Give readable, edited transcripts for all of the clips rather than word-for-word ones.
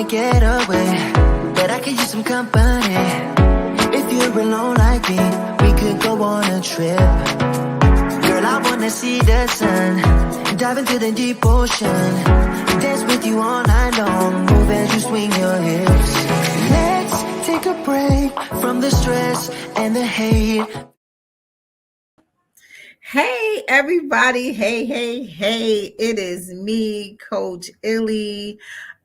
get away, but I could use some company. If you're alone like me, we could go on a trip. Girl, I wanna see the sun, dive into the deep ocean, dance with you all night long, move as you swing your hips. Let's take a break from the stress and the hate. Hey, everybody. Hey. It is me, Coach ILLY.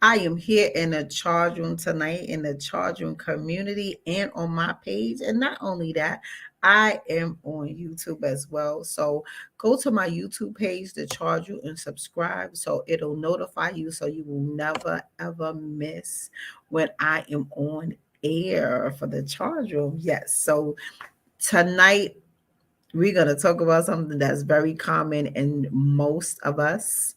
I am here in the charge room tonight, in the charge room community and on my page. And not only that, I am on YouTube as well. So go to my YouTube page, The Charge Room, and subscribe so it'll notify you so you will never, ever miss when I am on air for The Charge Room. Yes. So tonight, we're going to talk about something that's very common in most of us.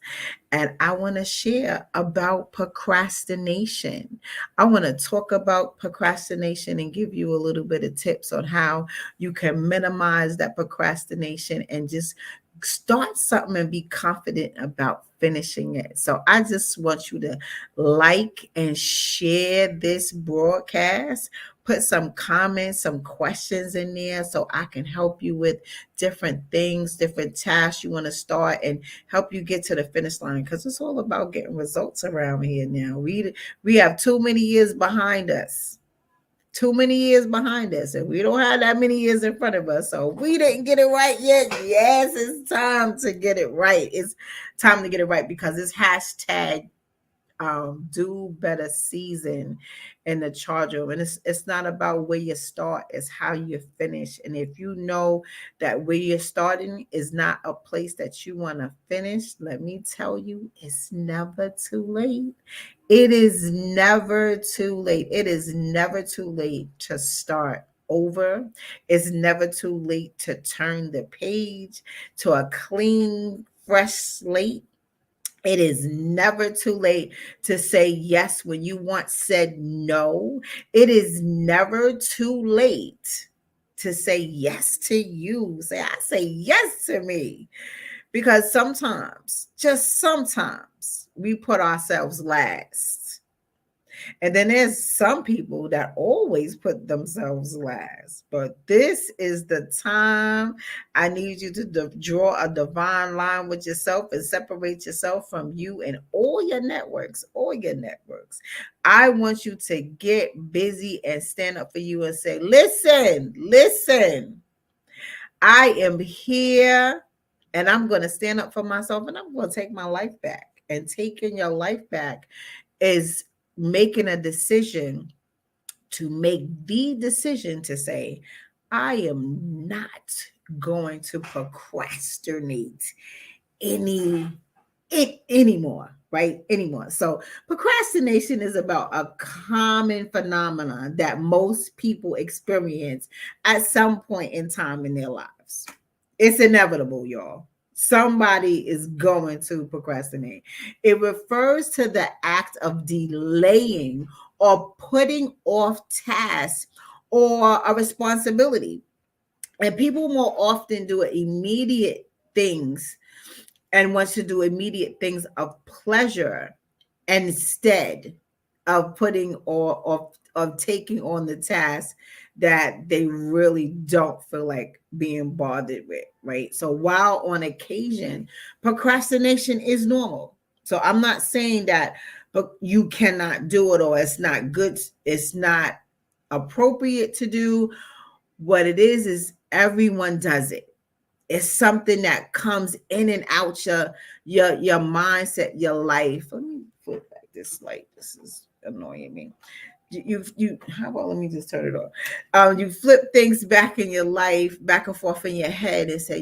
And I want to share about procrastination. I want to talk about procrastination and give you a little bit of tips on how you can minimize that procrastination and just start something and be confident about finishing it. So I just want you to like and share this broadcast. Put some comments, some questions in there so I can help you with different things, different tasks you want to start and help you get to the finish line, because it's all about getting results around here now. We have too many years behind us. Too many years behind us, and we don't have that many years in front of us. So if we didn't get it right yet, yes, it's time to get it right. It's time to get it right because it's hashtag do better season in the charge room. And it's not about where you start, it's how you finish. And if you know that where you're starting is not a place that you want to finish, let me tell you, it's never too late. It is never too late. It is never too late to start over. It's never too late to turn the page to a clean, fresh slate. It is never too late to say yes when you once said no. It is never too late to say yes to you. I say yes to me. Because sometimes, just sometimes, we put ourselves last. And then there's some people that always put themselves last. But this is the time I need you to draw a divine line with yourself and separate yourself from you and all your networks, I want you to get busy and stand up for you and say, listen, I am here and I'm going to stand up for myself and I'm going to take my life back. And taking your life back is making a decision to make the decision to say, I am not going to procrastinate anymore, right? Anymore. So procrastination is about a common phenomenon that most people experience at some point in time in their lives. It's inevitable, y'all. Somebody is going to procrastinate. It refers to the act of delaying or putting off tasks or a responsibility. And people more often do immediate things and wants to do immediate things of pleasure instead of putting or of taking on the task that they really don't feel like being bothered with, right? So while on occasion, procrastination is normal. So I'm not saying that but you cannot do it or it's not good, it's not appropriate to do. What it is everyone does it. It's something that comes in and out your mindset, your life. Let me flip back this light. This is annoying me. You how about let me just turn it off. You flip things back in your life, back and forth in your head, and say,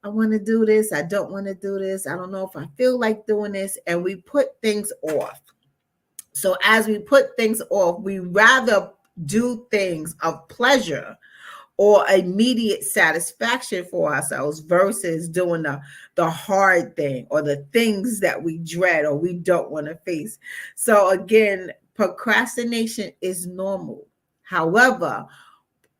I want to do this. I don't want to do this. I don't know if I feel like doing this. And we put things off. So as we put things off, we rather do things of pleasure or immediate satisfaction for ourselves versus doing the hard thing or the things that we dread or we don't want to face. So again, procrastination is normal. However,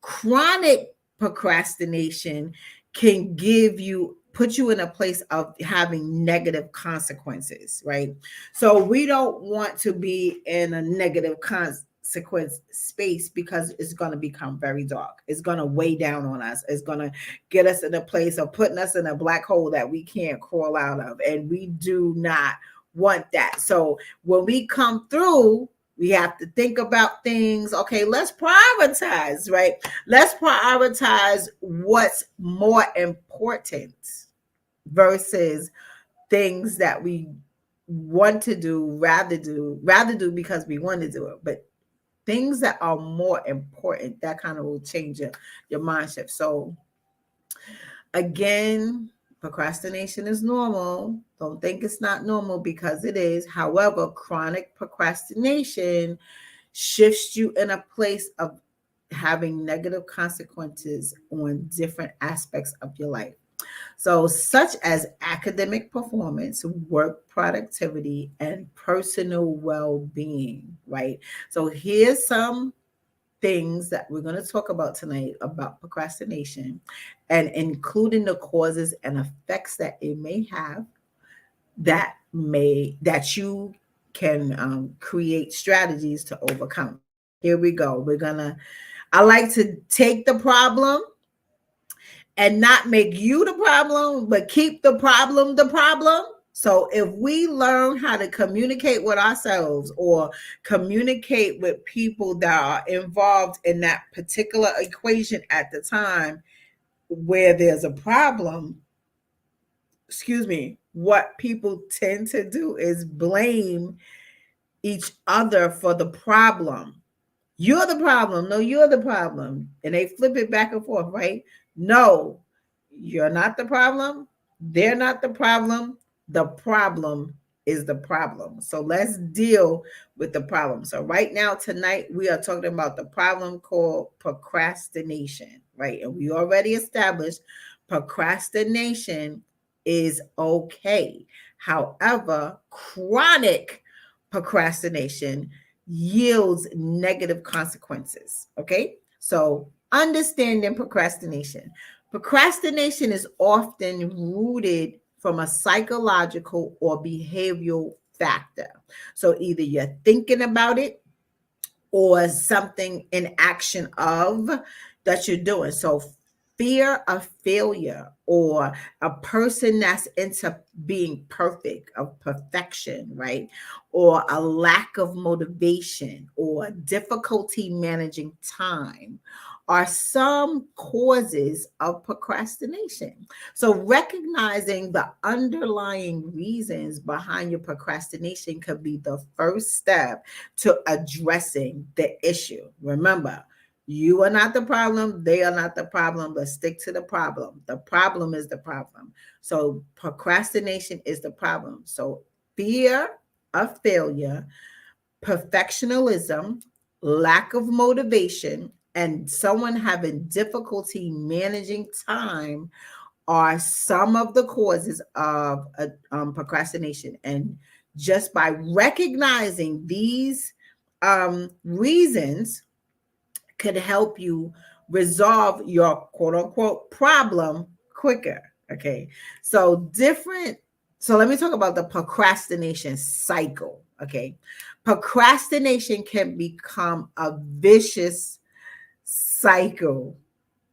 chronic procrastination can give you put you in a place of having negative consequences, right? So we don't want to be in a negative consequence space because it's going to become very dark. It's going to weigh down on us. It's going to get us in a place of putting us in a black hole that we can't crawl out of. And we do not want that. So when we come through, we have to think about things. Okay, let's prioritize, right? Let's prioritize what's more important versus things that we want to do, rather do because we want to do it. But things that are more important, that kind of will change your mindset. So again, procrastination is normal. Don't think it's not normal, because it is. However, chronic procrastination shifts you in a place of having negative consequences on different aspects of your life. So, such as academic performance, work productivity, and personal well being, right? So, here's some things that we're going to talk about tonight about procrastination, and including the causes and effects that it may have, that you can create strategies to overcome. Here we go. I like to take the problem and not make you the problem, but keep the problem the problem. So if we learn how to communicate with ourselves or communicate with people that are involved in that particular equation at the time where there's a problem, excuse me, what people tend to do is blame each other for the problem. You're the problem. No, you're the problem. And they flip it back and forth, right? No, you're not the problem. They're not the problem. The problem is the problem. So let's deal with the problem. So right now, tonight, we are talking about the problem called procrastination, right? And we already established procrastination is okay. However, chronic procrastination yields negative consequences. Okay. So understanding procrastination. Procrastination is often rooted from a psychological or behavioral factor. So either you're thinking about it or something in action of that you're doing. So fear of failure, or a person that's into being perfect, of perfection, right? Or a lack of motivation or difficulty managing time are some causes of procrastination. So recognizing the underlying reasons behind your procrastination could be the first step to addressing the issue. Remember, you are not the problem. They are not the problem. But stick to the problem. The problem is the problem. So procrastination is the problem. So fear of failure, perfectionism, lack of motivation, and someone having difficulty managing time are some of the causes of procrastination. And just by recognizing these reasons could help you resolve your quote unquote problem quicker. Okay. So let me talk about the procrastination cycle. Okay. Procrastination can become a vicious cycle.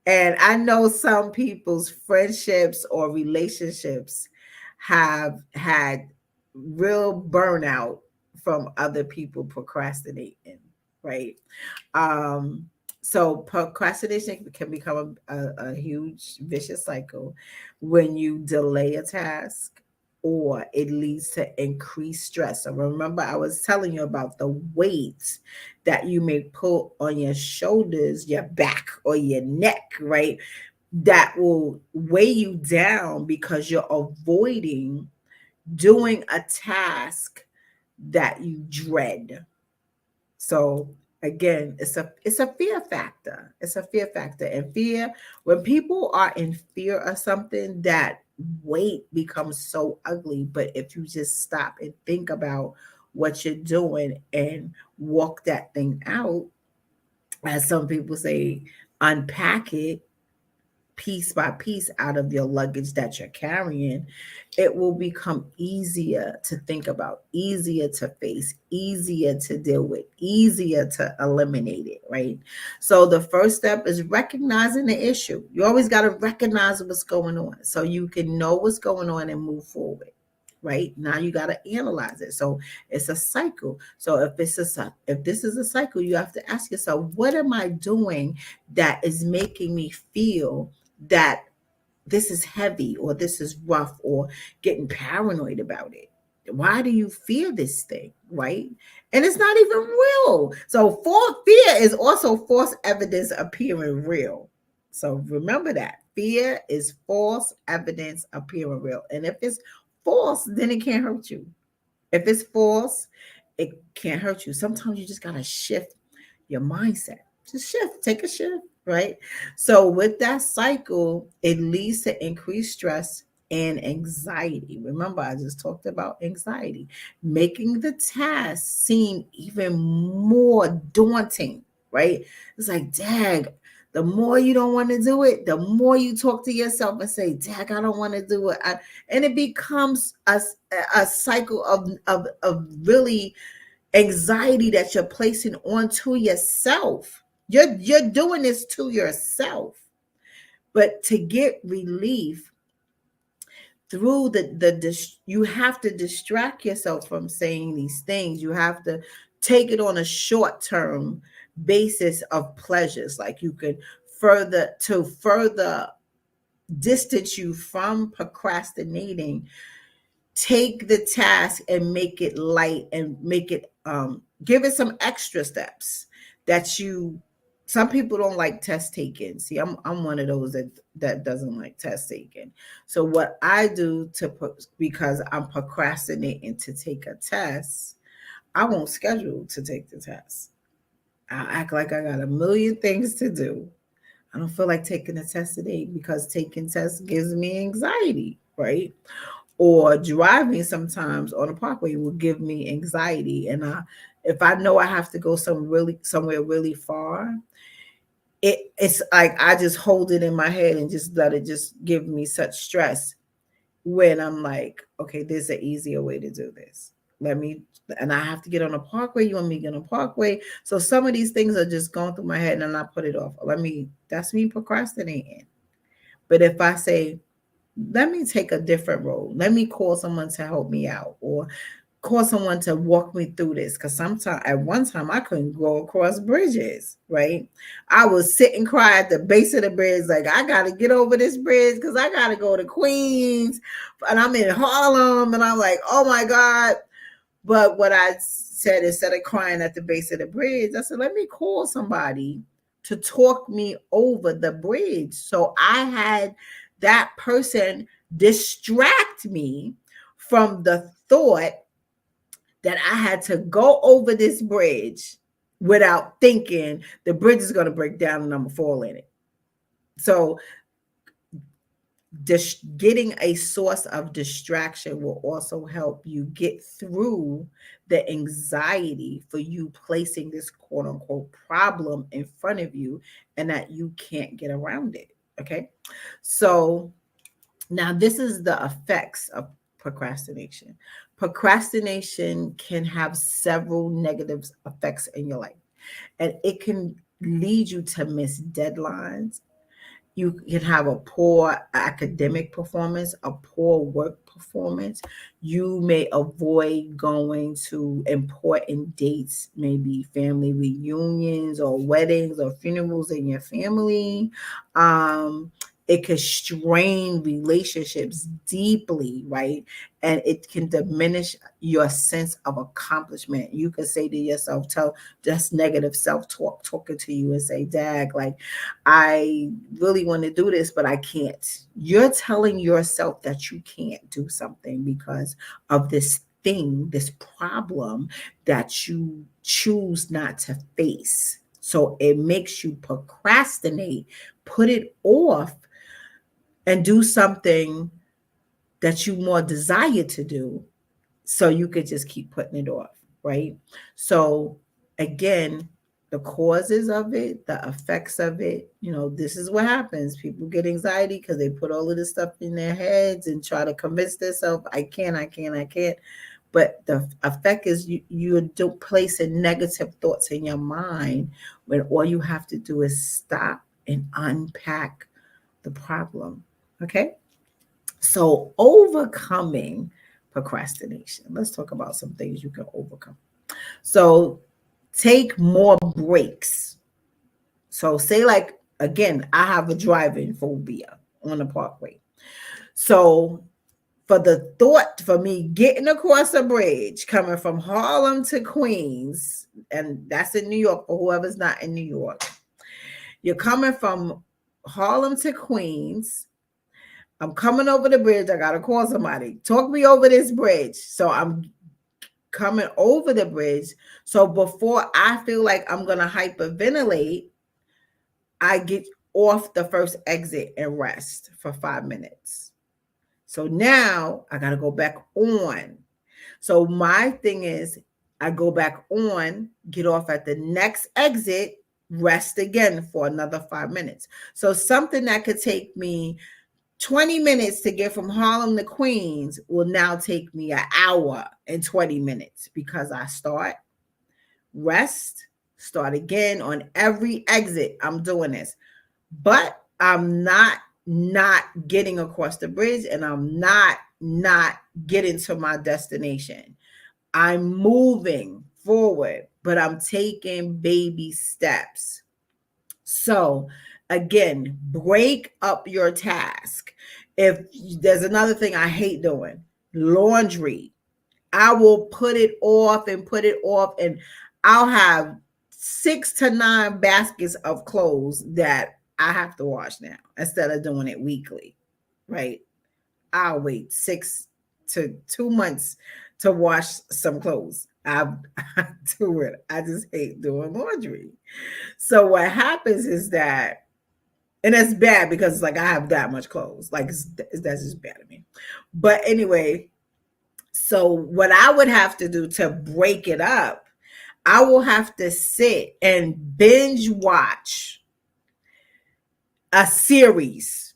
And I know some people's friendships or relationships have had real burnout from other people procrastinating, right? Um, so procrastination can become a huge vicious cycle when you delay a task or it leads to increased stress. So remember, I was telling you about the weight that you may put on your shoulders, your back, or your neck, right? That will weigh you down because you're avoiding doing a task that you dread. So again, it's a fear factor. It's a fear factor. And fear, when people are in fear of something, that weight becomes so ugly. But if you just stop and think about what you're doing and walk that thing out, as some people say, unpack it, piece by piece out of your luggage that you're carrying, it will become easier to think about, easier to face, easier to deal with, easier to eliminate it, right? So the first step is recognizing the issue. You always got to recognize what's going on so you can know what's going on and move forward. Right now, you got to analyze it. So it's a cycle. So if this is a cycle, you have to ask yourself, what am I doing that is making me feel that this is heavy or this is rough or getting paranoid about it? Why do you fear this thing? Right? And it's not even real. So fear is also false evidence appearing real. So remember that fear is false evidence appearing real. And if it's false, then it can't hurt you. If it's false, it can't hurt you. Sometimes you just got to shift your mindset. Just shift, take a shift, right? So with that cycle, it leads to increased stress and anxiety. Remember, I just talked about anxiety, making the task seem even more daunting, right? It's like, dag, the more you don't want to do it, the more you talk to yourself and say, dag, I don't want to do it. And it becomes a cycle of really anxiety that you're placing onto yourself. You're doing this to yourself. But to get relief through you have to distract yourself from saying these things. You have to take it on a short-term basis of pleasures. Like you could further distance you from procrastinating, take the task and make it light and make it give it some extra steps that you some people don't like test taking. See, I'm one of those that doesn't like test taking. So what I do because I'm procrastinating to take a test, I won't schedule to take the test. I act like I got a million things to do. I don't feel like taking a test today because taking tests gives me anxiety, right? Or driving sometimes on a parkway will give me anxiety. And if I know I have to go somewhere really far, it's like I just hold it in my head and just let it just give me such stress when I'm like, okay, there's an easier way to do this. And I have to get on a parkway. You want me to get on a parkway? So some of these things are just going through my head and I put it off. That's me procrastinating. But if I say, let me take a different road. Let me call someone to help me out or call someone to walk me through this. Because at one time, I couldn't go across bridges, right? I would sit and cry at the base of the bridge, like, I got to get over this bridge because I got to go to Queens. And I'm in Harlem. And I'm like, oh my God. But what I said, instead of crying at the base of the bridge, I said, let me call somebody to talk me over the bridge. So I had that person distract me from the thought that I had to go over this bridge without thinking the bridge is going to break down and I'm going to fall in it. So getting a source of distraction will also help you get through the anxiety for you placing this quote unquote problem in front of you and that you can't get around it. Okay. So now this is the effects of procrastination. Procrastination can have several negative effects in your life, and it can lead you to miss deadlines. You can have a poor academic performance, a poor work performance. You may avoid going to important dates, maybe family reunions or weddings or funerals in your family. It can strain relationships deeply, right? And it can diminish your sense of accomplishment. You can say to yourself, tell just negative self-talk talking to you and say, dag, like, I really want to do this, but I can't. You're telling yourself that you can't do something because of this thing, this problem that you choose not to face. So it makes you procrastinate, put it off, and do something that you more desire to do so you could just keep putting it off, right? So again, the causes of it, the effects of it. This is what happens. People get anxiety because they put all of this stuff in their heads and try to convince themselves, I can't, I can't, I can't. But the effect is you do placing negative thoughts in your mind when all you have to do is stop and unpack the problem. Okay? So overcoming procrastination. Let's talk about some things you can overcome. So take more breaks. So say like again, I have a driving phobia on the parkway. So for the thought for me getting across a bridge coming from Harlem to Queens, and that's in New York for whoever's not in New York. You're coming from Harlem to Queens. I'm coming over the bridge. I gotta call somebody. Talk me over this bridge. So I'm coming over the bridge. So before I feel like I'm gonna hyperventilate, I get off the first exit and rest for 5 minutes. So now I got to go back on. So my thing is, I go back on, get off at the next exit, rest again for another 5 minutes. So something that could take me 20 minutes to get from Harlem to Queens will now take me an hour and 20 minutes because I start, rest, start again on every exit. I'm doing this. But I'm not getting across the bridge, and I'm not getting to my destination. I'm moving forward, but I'm taking baby steps. So again, break up your task. If there's another thing I hate doing, laundry. I will put it off and put it off, and I'll have 6 to 9 baskets of clothes that I have to wash now instead of doing it weekly, right? I'll wait 6 to 2 months to wash some clothes. I do it. I just hate doing laundry. So what happens is that, and it's bad because it's like I have that much clothes. Like that's just bad to me. But anyway, so what I would have to do to break it up, I will have to sit and binge watch a series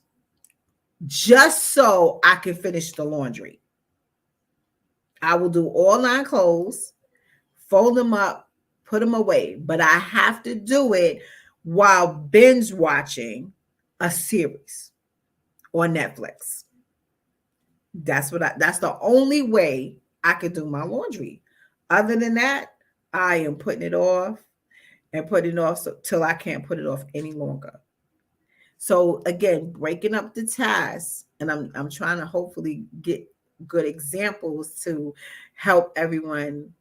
just so I can finish the laundry. I will do all 9 clothes, fold them up, put them away, but I have to do it while binge watching a series on Netflix. That's the only way I could do my laundry. Other than that, I am putting it off and putting it off till I can't put it off any longer. So again, breaking up the tasks, and I'm trying to hopefully get good examples to help everyone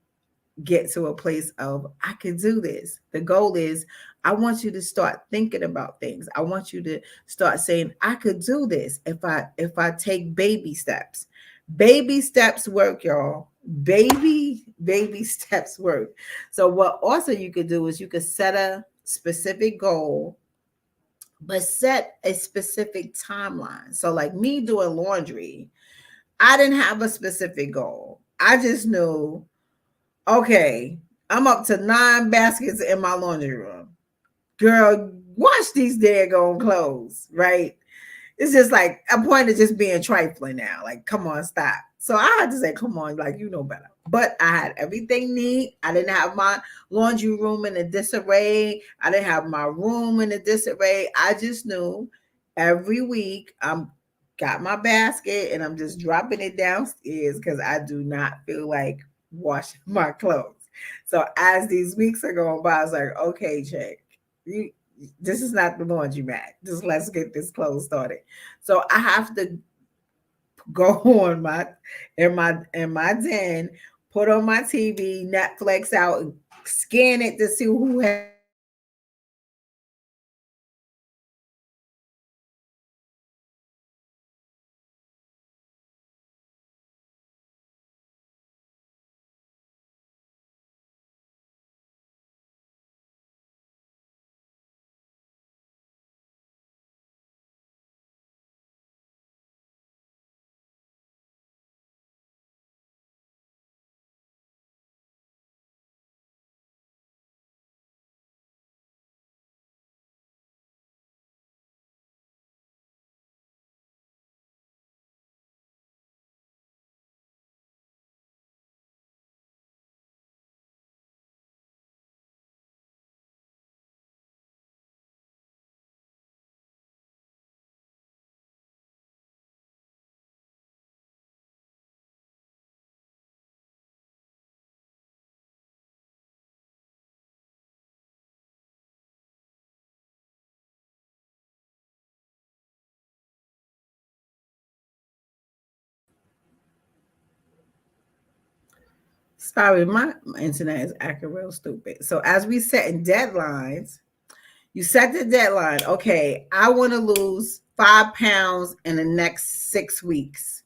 get to a place of I can do this. The goal is I want you to start thinking about things. I want you to start saying I could do this if I take baby steps. Baby steps work, y'all. Baby steps work. So what also you could do is you could set a specific goal, but set a specific timeline. So like me doing laundry, I didn't have a specific goal. I just knew, okay, I'm up to 9 baskets in my laundry room. Girl, wash these daggone clothes, right? It's just like a point of just being trifling now. Like, come on, stop. So I had to say, come on, like, you know better. But I had everything neat. I didn't have my laundry room in a disarray. I didn't have my room in a disarray. I just knew every week I'm got my basket and I'm just dropping it downstairs because I do not feel like washing my clothes. So as these weeks are going by, I was like, okay, check. This is not the laundromat. Just let's get this clothes started. So I have to go on my den, put on my TV, Netflix out, and scan it to see who has Sorry, my internet is acting real stupid. So as we setting deadlines, you set the deadline. Okay, I want to lose 5 pounds in the next 6 weeks.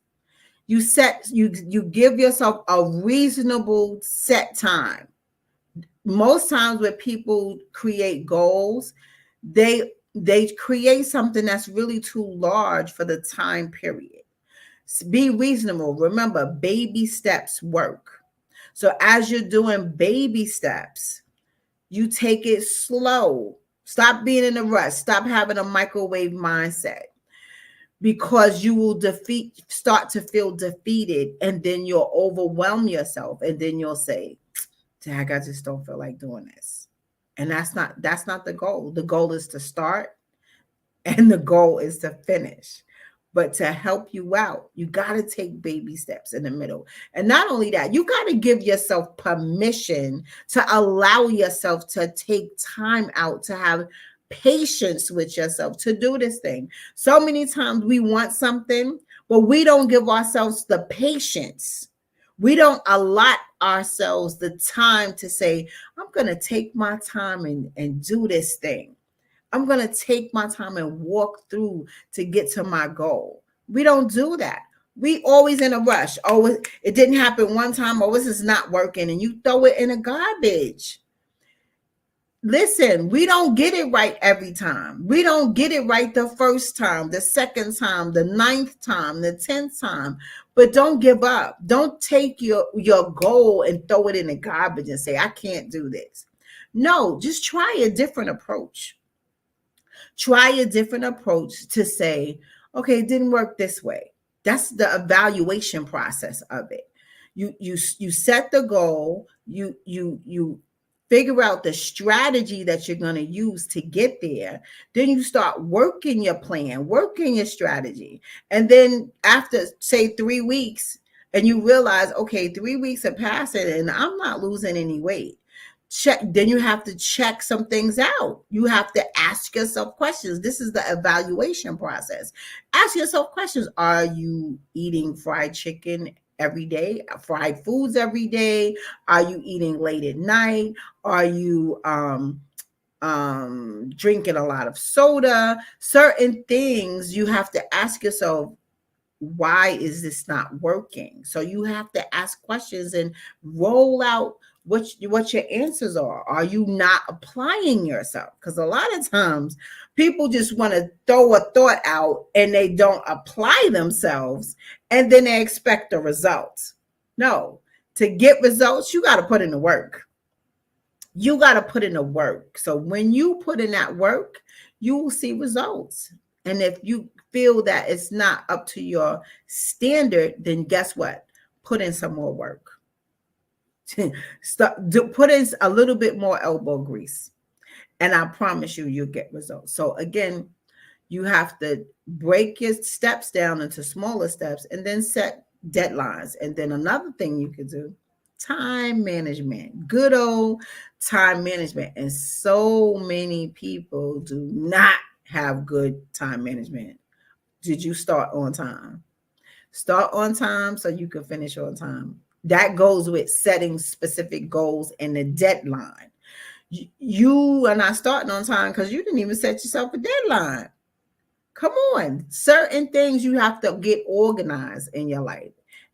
You give yourself a reasonable set time. Most times when people create goals, they create something that's really too large for the time period. Be reasonable. Remember, baby steps work. So as you're doing baby steps, you take it slow. Stop being in a rush. Stop having a microwave mindset, because you will start to feel defeated, and then you'll overwhelm yourself, and then you'll say, Dag, I just don't feel like doing this. And that's not the goal. The goal is to start, and the goal is to finish. But to help you out, you got to take baby steps in the middle. And not only that, you got to give yourself permission to allow yourself to take time out, to have patience with yourself, to do this thing. So many times we want something, but we don't give ourselves the patience. We don't allot ourselves the time to say, I'm going to take my time and do this thing. I'm going to take my time and walk through to get to my goal. We don't do that. We always in a rush. Oh, it didn't happen one time. Oh, this is not working. And you throw it in the garbage. Listen, we don't get it right every time. We don't get it right the first time, the second time, the ninth time, the 10th time. But don't give up. Don't take your goal and throw it in the garbage and say, I can't do this. No, just try a different approach. Try a different approach to say, okay, it didn't work this way. That's the evaluation process of it. You set the goal, you figure out the strategy that you're going to use to get there. Then you start working your plan, working your strategy. And then after, say, 3 weeks, and you realize, okay, 3 weeks have passed and I'm not losing any weight. Then you have to check some things out. You have to ask yourself questions. This is the evaluation process. Ask yourself questions. Are you eating fried chicken every day, fried foods every day? Are you eating late at night? Are you drinking a lot of soda? Certain things you have to ask yourself, why is this not working? So you have to ask questions and roll out what your answers are. Are you not applying yourself? Because a lot of times people just want to throw a thought out and they don't apply themselves, and then they expect the results. No, to get results, you got to put in the work. You got to put in the work. So when you put in that work, you will see results. And if you feel that it's not up to your standard, then guess what? Put in some more work. Put in a little bit more elbow grease. And I promise you'll get results. So again, you have to break your steps down into smaller steps and then set deadlines. And then another thing you could do, time management, good old time management. And so many people do not have good time management. Did you start on time? Start on time so you can finish on time. That goes with setting specific goals and the deadline. You are not starting on time because you didn't even set yourself a deadline. Come on. Certain things you have to get organized in your life.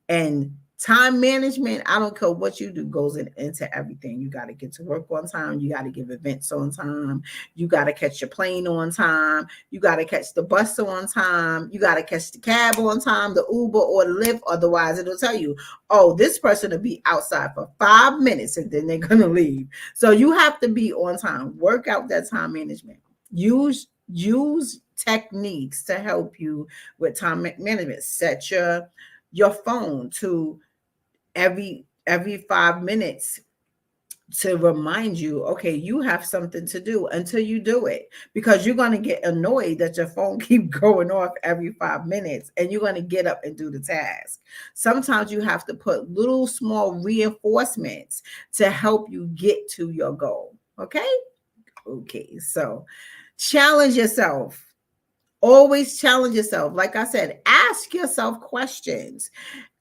And time management, I don't care what you do, goes into everything. You got to get to work on time. You got to give events on time. You got to catch your plane on time. You got to catch the bus on time. You got to catch the cab on time, the Uber or the Lyft. Otherwise, it'll tell you, oh, this person will be outside for 5 minutes and then they're going to leave. So you have to be on time. Work out that time management. Use techniques to help you with time management. Set your phone to every 5 minutes to remind you, okay, you have something to do until you do it, because you're going to get annoyed that your phone keep going off every 5 minutes and you're going to get up and do the task. Sometimes you have to put little small reinforcements to help you get to your goal. Okay. So challenge yourself. Always challenge yourself. Like I said, ask yourself questions.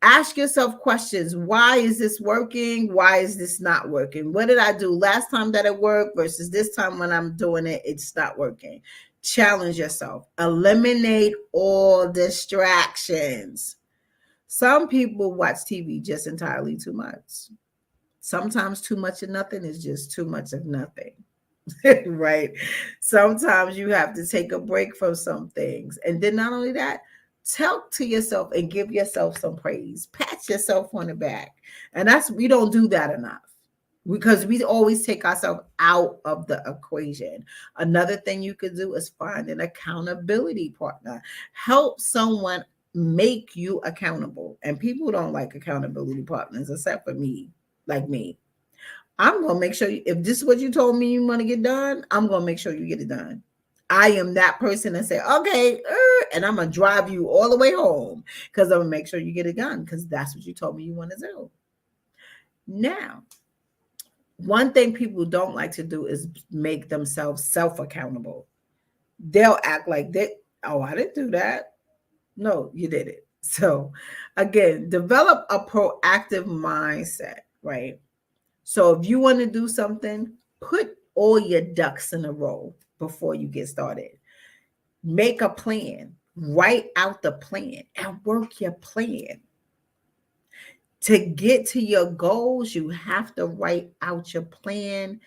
Ask yourself questions. Why is this working? Why is this not working? What did I do last time that it worked versus this time when I'm doing it, it's not working? Challenge yourself. Eliminate all distractions. Some people watch TV just entirely too much. Sometimes too much of nothing is just too much of nothing. Right? Sometimes you have to take a break from some things. And then not only that, talk to yourself and give yourself some praise. Pat yourself on the back. And we don't do that enough because we always take ourselves out of the equation. Another thing you could do is find an accountability partner. Help someone make you accountable. And people don't like accountability partners except for me, like me. I'm going to make sure if this is what you told me you want to get done, I'm going to make sure you get it done. I am that person that say, okay, and I'm going to drive you all the way home because I'm going to make sure you get it done because that's what you told me you want to do. Now, one thing people don't like to do is make themselves self-accountable. They'll act like that. Oh, I didn't do that. No, you did it. So again, develop a proactive mindset, right? So if you want to do something, put all your ducks in a row before you get started. Make a plan. Write out the plan and work your plan. To get to your goals, you have to write out your plan,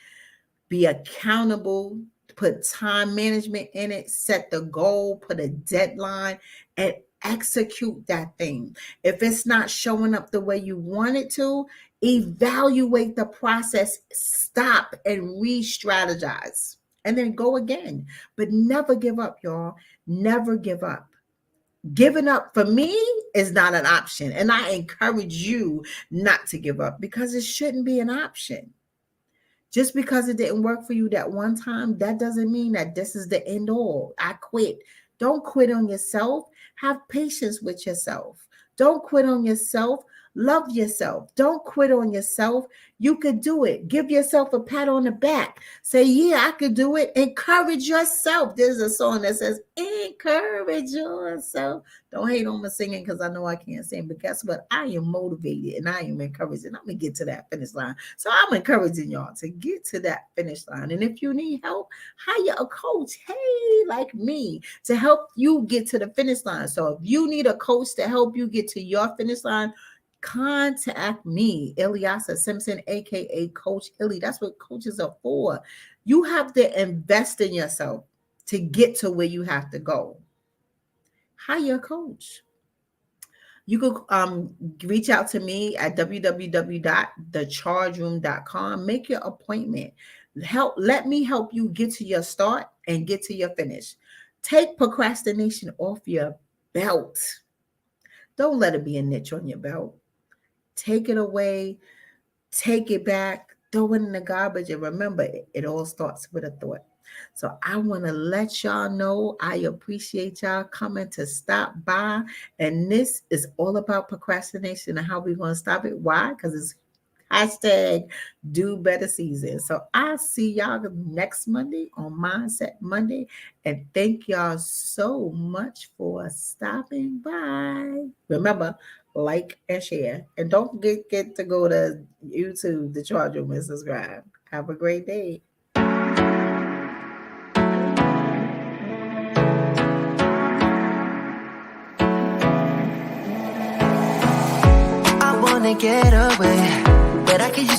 be accountable, put time management in it, set the goal, put a deadline, and execute that thing. If it's not showing up the way you want it to, evaluate the process, stop and re-strategize, and then go again. But never give up, y'all. Never give up. Giving up for me is not an option. And I encourage you not to give up because it shouldn't be an option. Just because it didn't work for you that one time, that doesn't mean that this is the end all. I quit. Don't quit on yourself. Have patience with yourself. Don't quit on yourself. Love yourself. Don't quit on yourself. You could do it. Give yourself a pat on the back. Say, yeah, I could do it. Encourage yourself. There's a song that says, encourage yourself. Don't hate on my singing because I know I can't sing. But guess what? I am motivated and I am encouraged. And I'm going to get to that finish line. So I'm encouraging y'all to get to that finish line. And if you need help, hire a coach, hey, like me, to help you get to the finish line. So if you need a coach to help you get to your finish line, contact me, Ilyasa Simpson, aka Coach Illy. That's what coaches are for. You have to invest in yourself to get to where you have to go. Hire a coach. You could reach out to me at www.thechargeroom.com. Make your appointment. Let me help you get to your start and get to your finish. Take procrastination off your belt. Don't let it be a niche on your belt. Take it away, take it back, throw it in the garbage, and remember, it all starts with a thought. So I want to let y'all know I appreciate y'all coming to stop by. And this is all about procrastination and how we're going to stop it. Why? Because it's hashtag do better season. So I'll see y'all next Monday on Mindset Monday. And thank y'all so much for stopping by. Remember, like and share. And don't forget to go to YouTube, The Charge Room, and subscribe. Have a great day. I wanna get away, but I could use some